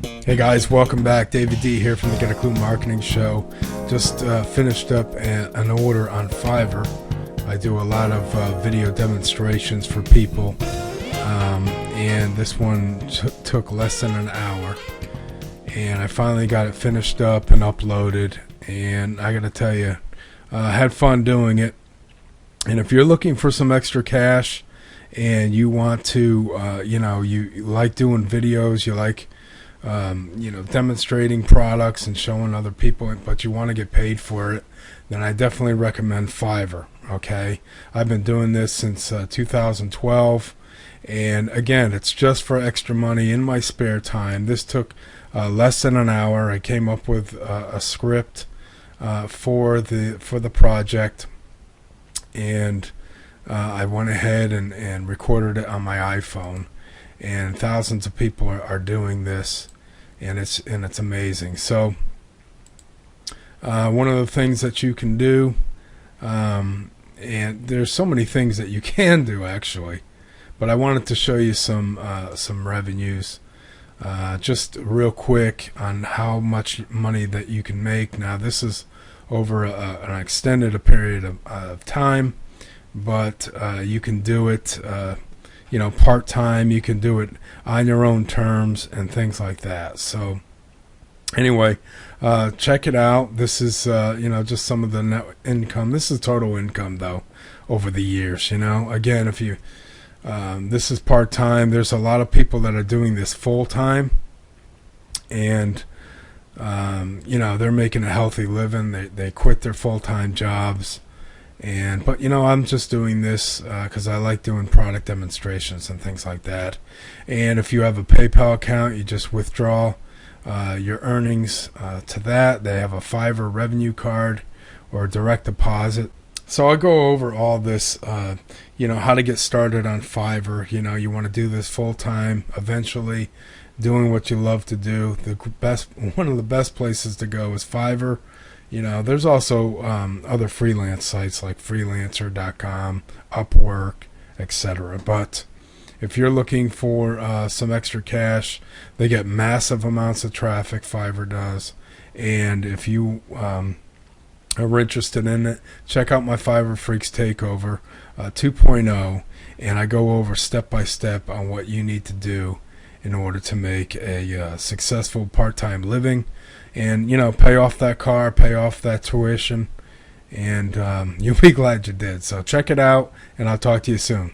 Hey guys, welcome back. David D here from the Get a Clue Marketing Show. Just finished up an order on Fiverr. I do a lot of video demonstrations for people, and this one took less than an hour. And I finally got it finished up and uploaded, and I gotta tell you, I had fun doing it. And if you're looking for some extra cash and you want to, you like doing videos, you like demonstrating products and showing other people, but you want to get paid for it, then I definitely recommend Fiverr. Okay, I've been doing this since 2012, and again, it's just for extra money in my spare time. This took less than an hour. I came up with a script for the project, and I went ahead and recorded it on my iPhone, and thousands of people are doing this, and it's amazing. So one of the things that you can do, and there's so many things that you can do actually, but I wanted to show you some revenues just real quick on how much money that you can make. Now this is over an extended period of time, but you can do it part-time. You can do it on your own terms and things like that. So anyway, check it out. This is just some of the net income. This is total income though over the years. Again, if you this is part-time, there's a lot of people that are doing this full-time, and they're making a healthy living. They quit their full-time jobs, but I'm just doing this because I like doing product demonstrations and things like that. And if you have a PayPal account, you just withdraw your earnings to that. They have a Fiverr revenue card or direct deposit. So I go over all this, how to get started on Fiverr. You want to do this full time eventually, doing what you love to do. One of the best places to go is Fiverr. There's also other freelance sites like freelancer.com, Upwork, etc. But if you're looking for some extra cash, they get massive amounts of traffic, Fiverr does. And if you are interested in it, check out my Fiverr Freaks Takeover 2.0, and I go over step by step on what you need to do in order to make a successful part-time living, and pay off that car, pay off that tuition, and you'll be glad you did. So check it out, and I'll talk to you soon.